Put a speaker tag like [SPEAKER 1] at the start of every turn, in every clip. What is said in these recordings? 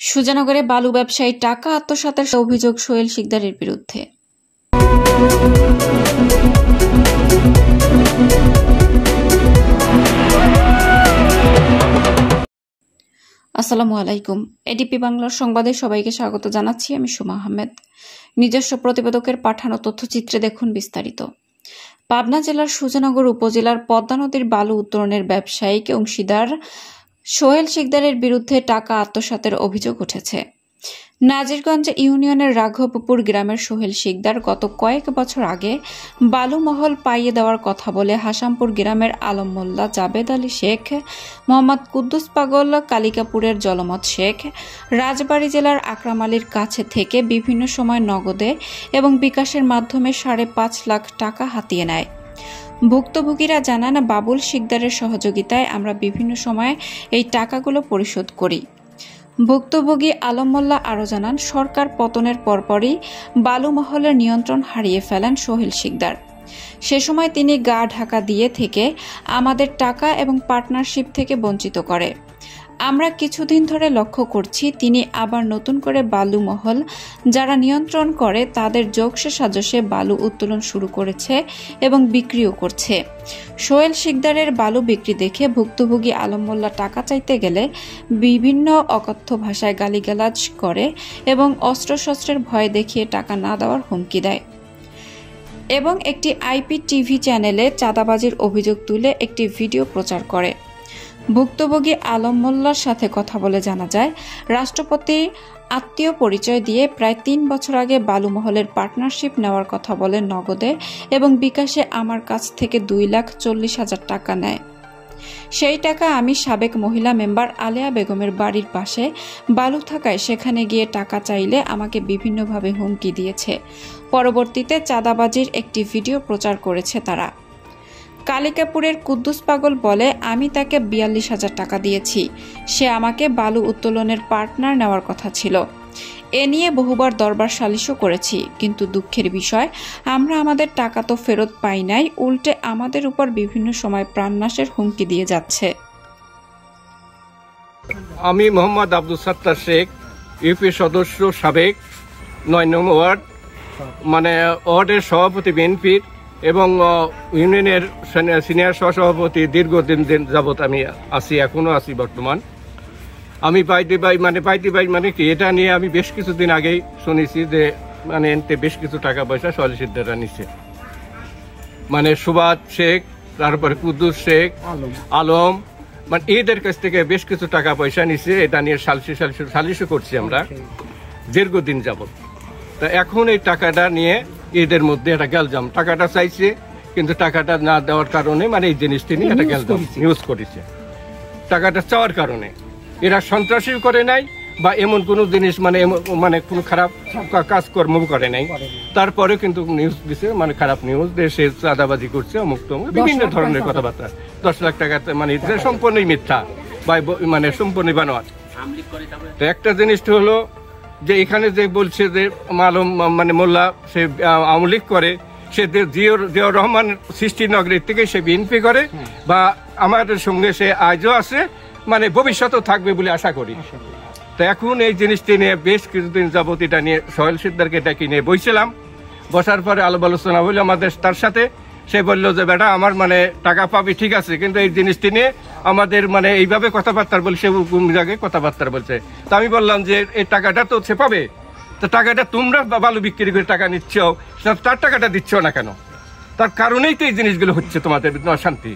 [SPEAKER 1] সুজানগরে বালু ব্যবসায়ী টাকা আত্মসাতের অভিযোগ সোহেল শিকদারের বিরুদ্ধে। আসসালামু আলাইকুম। এডিপি বাংলার সংবাদে সবাইকে স্বাগত জানাচ্ছি। আমি সুমা আহমেদ। নিজস্ব প্রতিবেদকের পাঠানো তথ্যচিত্রে দেখুন বিস্তারিত। পাবনা জেলার সুজানগর উপজেলার পদ্মা নদীর বালু উত্তোলনের ব্যবসায়িক অংশীদার সোহেল শিকদারের বিরুদ্ধে টাকা আত্মসাতের অভিযোগ উঠেছে। নাজিরগঞ্জ ইউনিয়নের রাঘবপুর গ্রামের সোহেল শিকদার গত কয়েক বছর আগে বালু মহল পাইয়ে দেওয়ার কথা বলে হাসামপুর গ্রামের আলম মোল্লা, জাবেদ আলী শেখ, মোহাম্মদ কুদ্দুস পাগল, কালিকাপুরের জলমত শেখ, রাজবাড়ী জেলার আকরাম আলীর কাছে থেকে বিভিন্ন সময় নগদে এবং বিকাশের মাধ্যমে 5.5 লাখ টাকা হাতিয়ে নেয়। ভুক্তভোগীরা জানান, বাবুল শিকদারের সহযোগিতায় আমরা বিভিন্ন সময়ে এই টাকাগুলো পরিশোধ করি। ভুক্তভোগী আলম মোল্লা আরও জানান, সরকার পতনের পরপরই বালু মহলের নিয়ন্ত্রণ হারিয়ে ফেলেন সোহেল শিকদার। সে সময় তিনি গা ঢাকা দিয়ে থেকে আমাদের টাকা এবং পার্টনারশিপ থেকে বঞ্চিত করে। আমরা কিছুদিন ধরে লক্ষ্য করছি তিনি আবার নতুন করে বালু মহল যারা নিয়ন্ত্রণ করে তাদের যোগসে সাজসে বালু উত্তোলন শুরু করেছে এবং বিক্রিও করছে। সোহেল শিকদারের বালু বিক্রি দেখে ভুক্তভোগী আলম মোল্লা টাকা চাইতে গেলে বিভিন্ন অকথ্য ভাষায় গালিগালাজ করে এবং অস্ত্রশস্ত্রের ভয় দেখিয়ে টাকা না দেওয়ার হুমকি দেয় এবং একটি IPTV চ্যানেলে চাঁদাবাজির অভিযোগ তুলে একটি ভিডিও প্রচার করে। ভুক্তভোগী আলম মোল্লার সাথে কথা বলে জানা যায়, রাষ্ট্রপতি আত্মীয় পরিচয় দিয়ে প্রায় 3 বছর আগে বালু মহলের পার্টনারশিপ নেওয়ার কথা বলে নগদে এবং বিকাশে আমার কাছ থেকে 2,40,000 টাকা নেয়। সেই টাকা আমি সাবেক মহিলা মেম্বার আলেয়া বেগমের বাড়ির পাশে বালু থাকায় সেখানে গিয়ে টাকা চাইলে আমাকে বিভিন্নভাবে হুমকি দিয়েছে। পরবর্তীতে চাঁদাবাজির একটি ভিডিও প্রচার করেছে তারা। কালিকাপুরের কুদ্দুস পাগল বলে, আমি তাকে 42,000 টাকা দিয়েছি। সে আমাকে বালু উত্তোলনের পার্টনার নেওয়ার কথা ছিল। এ নিয়ে বহুবার দরবার সালিশও করেছি, কিন্তু দুঃখের বিষয় আমরা আমাদের টাকা তো ফেরত পাই নাই, উল্টে আমাদের উপর বিভিন্ন সময় প্রাণনাশের হুমকি দিয়ে যাচ্ছে।
[SPEAKER 2] আমি মোহাম্মদ আব্দুল সত্তার শেখ, ইউপি সদস্য, সাবেক 9 নং ওয়ার্ড, ওয়ার্ডের সভাপতি বিএনপির এবং ইউনিয়নের সিনিয়র সহসভাপতি। দীর্ঘদিন যাবৎ আমি আছি, এখনো আছি বর্তমান। আমি পাইতে পাই কি, এটা নিয়ে আমি বেশ কিছুদিন আগেই শুনেছি যে এনতে বেশ কিছু টাকা পয়সা সোহেল শিকদাররা নিচ্ছে। সুবাদ শেখ, তারপরে কুদ্দুস শেখ, আলম, এদের কাছ থেকে বেশ কিছু টাকা পয়সা নিচ্ছে। এটা নিয়ে সালিশও করছি আমরা দীর্ঘদিন যাবৎ। তা এখন এই টাকাটা নিয়ে এদের মধ্যে একটা গ্যালজাম, টাকাটা চাইছে কিন্তু টাকাটা না দেওয়ার কারণে এই জিনিসটি নিয়ে একটা গ্যালজাম নিউজ করেছে। টাকাটা চাওয়ার কারণে এরা সন্ত্রাসী করে নাই বা এমন কোনো জিনিস কোনো খারাপ কাজকর্ম করে নাই, তারপরে কিন্তু নিউজ দিছে, খারাপ নিউজ দিয়ে সে চাঁদাবাজি করছে, অমুক তমুক বিভিন্ন ধরনের কথাবার্তা। 10 লাখ টাকা সম্পূর্ণই মিথ্যা বা সম্পূর্ণই বানোয়াট। তো একটা জিনিসটা হলো যে এখানে যে বলছে যে আলম মোল্লা সে আওয়ামী লীগ করে, সে জিয়াউর রহমান সৃষ্টিনগরের থেকে সে বিএনপি করে বা আমাদের সঙ্গে সে আজও আছে, ভবিষ্যতেও থাকবে বলে আশা করি। তো এখন এই জিনিসটি নিয়ে বেশ কিছুদিন যাবত এটা নিয়ে সোহেল শিকদারকে ডাকি নিয়ে বসছিলাম। বসার পরে আলাপ আলোচনা হইলো আমাদের তার সাথে। সে বললো যে বেটা আমার টাকা পাবি ঠিক আছে, কিন্তু এই জিনিসটি নিয়ে আমাদের এইভাবে কথাবার্তা বলে, সে জায়গায় কথাবার্তা বলছে। তো আমি বললাম যে এই টাকাটা তো সে পাবে, তো টাকাটা তোমরা বালু বিক্রি করে টাকা নিচ্ছ, তার টাকাটা দিচ্ছ না কেন? তার কারণেই তো এই জিনিসগুলো হচ্ছে, তোমাদের অশান্তি।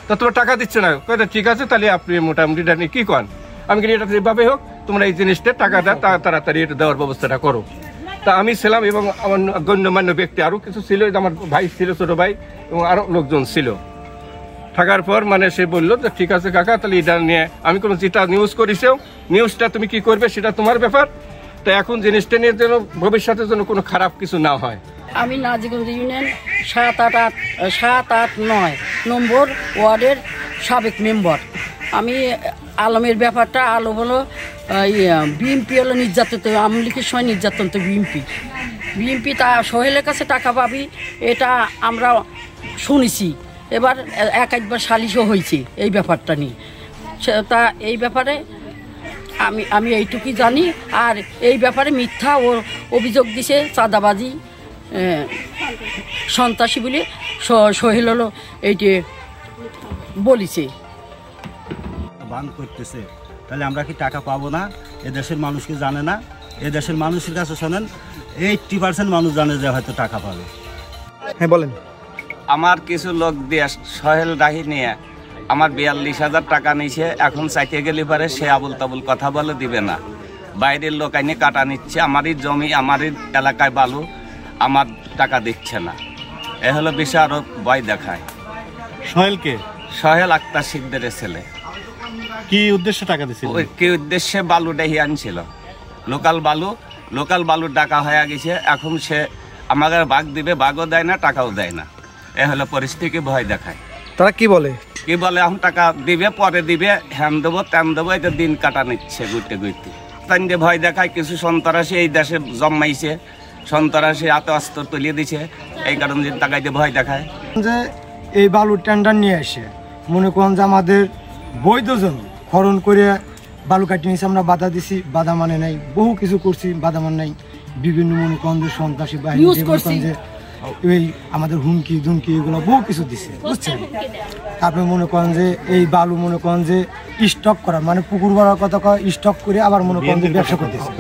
[SPEAKER 2] তা তোমার টাকা দিচ্ছে না, ঠিক আছে তাহলে আপনি মোটামুটি কি কন? আমি কিন্তু এটা যেভাবে হোক তোমরা এই জিনিসটা টাকাটা তাড়াতাড়ি এটা দেওয়ার ব্যবস্থাটা করো। তা আমি ছিলাম এবং আমার গণ্যমান্য ব্যক্তি আরো কিছু ছিল, আমার ভাই ছিল, ছোট ভাই এবং আরো লোকজন ছিল। থাকার পর সে বললো যে ঠিক আছে কাকা, তাহলে এটা নিয়ে আমি কোনো যেটা নিউজ করেছে, নিউজটা তুমি কি করবে সেটা তোমার ব্যাপার। তো এখন জিনিসটা নিয়ে যেন ভবিষ্যতের জন্য কোনো খারাপ কিছু না হয়।
[SPEAKER 3] আমি নাজিরগঞ্জ ইউনিয়ন 7-8-9 নম্বর ওয়ার্ডের সাবেক মেম্বার। আমি আলমের ব্যাপারটা, আলম হলো বিএনপি হলো নির্যাতিত, আওয়ামী লীগের সময় নির্যাতন তো বিএনপি। বিএনপি তা সোহেলের কাছে টাকা পাবি, এটা আমরা শুনেছি। এবার একবার সালিশও হয়েছে এই ব্যাপারটা নিয়ে। তা এই ব্যাপারে আমি এইটুকুই জানি। আর এই ব্যাপারে মিথ্যা ও অভিযোগ দিছে, চাঁদাবাজি, সন্ত্রাসী বলে সোহেল হলো এইটি বলিছে।
[SPEAKER 4] বান করতেছে, তাহলে আমরা কি টাকা পাবো না? এদেশের মানুষকে জানে না। এদেশের মানুষের কাছে শোনেন, 80% মানুষ জানে যে হয়তো টাকা পাবে।
[SPEAKER 5] হ্যাঁ বলেন।
[SPEAKER 6] আমার কিছু লোক দিয়ে সোহেল রাহি নিয়ে আমার 42,000 টাকা নিয়েছে। এখন চাইতে গেলে পরে সে আবুল তাবুল কথা বলে দিবে না। বাইরের লোক আইনে কাটা নিচ্ছে, আমারই জমি, আমারই এলাকায় বালু, আমার টাকা দিচ্ছে না। এ হলো বিষয়, আরো ভয় দেখায়।
[SPEAKER 5] সোহেলকে?
[SPEAKER 6] সোহেল আক্তার সিকদারের ছেলে।
[SPEAKER 5] কি উদ্দেশ্যে টাকা দিছিল?
[SPEAKER 6] ওই কি উদ্দেশ্যে বালু ডেহি আনছিল, লোকাল বালু ডাকা হয়ে গেছে। এখন সে আমাকে বাঘ দিবে, বাঘও দেয় না, টাকাও দেয় না। এ হলো পরিস্থিতি, ভয় দেখায়।
[SPEAKER 5] তারা কি বলে?
[SPEAKER 6] এখন টাকা দিবে, পরে দিবে, হ্যান দেবো ত্যান দেবো, এটা দিন কাটা নিচ্ছে ঘুরতে ঘুরতে। তাই যে ভয় দেখায়, কিছু সন্ত্রাসী এই দেশে জন্মাইছে, সন্ত্রাসী হাতে অস্ত্র তুলিয়ে দিছে, এই কারণে টাকাইতে ভয় দেখায়।
[SPEAKER 7] যে এই বালুর টেন্ডার নিয়ে আসে, মনে করেন যে আমাদের বৈধ জমি খনন করে বালু কাটিয়ে নিয়েছে, আমরা বাধা দিছি, বাধা মানে নাই, বহু কিছু করছি, বাধা মানে নাই। বিভিন্ন মনে করেন যে সন্ত্রাসী বাহিনী যে এই আমাদের হুমকি ধুমকি এগুলো বহু কিছু দিছে, বুঝছেন। তারপরে মনে করেন যে এই বালু মনে করেন যে স্টক করা, মানে পুকুর ভরার কথা স্টক করে আবার মনে করেন যে ব্যবসা করতেছে।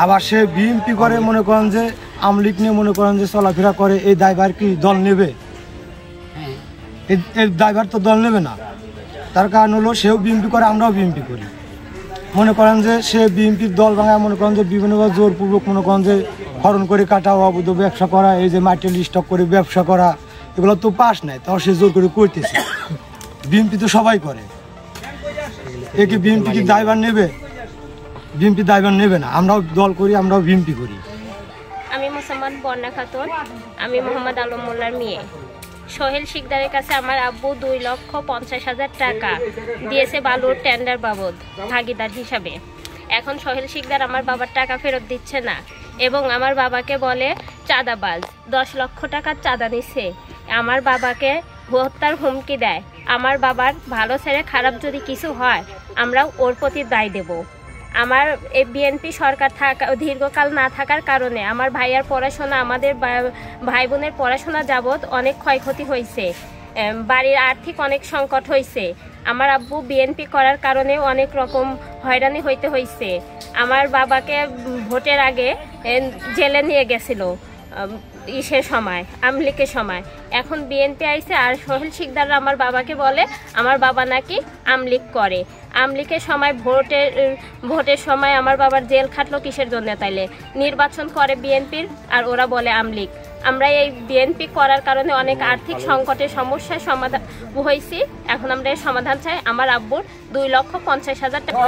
[SPEAKER 7] আবার সে বিএনপি করে, মনে করেন যে আমলিগ নিয়ে মনে করেন যে চলাফেরা করে। এই দায়ভার কি দল নেবে? এই দায়ভার তো দল নেবে না। তার কারণ হলো সেও বিএনপি করে, আমরাও বিএনপি করি। মনে করেন যে সে বিএনপির দল ভাঙায়, মনে করেন যে বিভিন্নভাবে জোরপূর্বক মনে করেন যে খনন করে কাটা, অবৈধ ব্যবসা করা, এই যে মাটির স্টক করে ব্যবসা করা, এগুলো তো পাস নাই, তাও সে জোর করে করতেছে। বিএনপি তো সবাই করে, একে বিএনপি কি দায়ভার নেবে? বিএনপি দায়ভার নেবে না। আমরাও দল করি, আমরাও বিএনপি করি।
[SPEAKER 8] আমি মুসলমান বর্ণা খাতুন, আমি মোহাম্মদ আলম মোল্লার মেয়ে। সোহেল শিকদারের কাছে আমার আব্বু 2,50,000 টাকা দিয়েছে বালুর টেন্ডার বাবদ ভাগিদার হিসাবে। এখন সোহেল শিকদার আমার বাবার টাকা ফেরত দিচ্ছে না এবং আমার বাবাকে বলে চাঁদাবাজ, 10 লক্ষ টাকার চাঁদা নিচ্ছে। আমার বাবাকে হত্যার হুমকি দেয়। আমার বাবার ভালো ছেড়ে খারাপ যদি কিছু হয়, আমরা ওর প্রতি দায় দেব। আমার এই বিএনপি সরকার দীর্ঘকাল না থাকার কারণে আমার ভাইয়ার পড়াশোনা, আমাদের ভাই বোনের পড়াশোনা যাবৎ অনেক ক্ষয়ক্ষতি হয়েছে, বাড়ির আর্থিক অনেক সংকট হয়েছে। আমার আব্বু বিএনপি করার কারণে অনেক রকম হয়রানি হইতে হয়েছে। আমার বাবাকে ভোটের আগে জেলে নিয়ে গেছিল ইসের সময়, আমলিকের সময়। এখন বিএনপি আইছে আর সোহেল শিকদাররা আমার বাবাকে বলে আমার বাবা নাকি আমলিক করে। আমলিকের সময় ভোটের সময় আমার বাবার জেল খাটলো কিসের জন্য? তাইলে নির্বাচন করে বিএনপির আর ওরা বলে আমলিক। আমরা এই বিএনপি করার কারণে অনেক আর্থিক সংকটের সমস্যার সমাধান হয়েছি। এখন আমরা এর সমাধান চাই। আমার আব্বুর 2,50,000 টাকা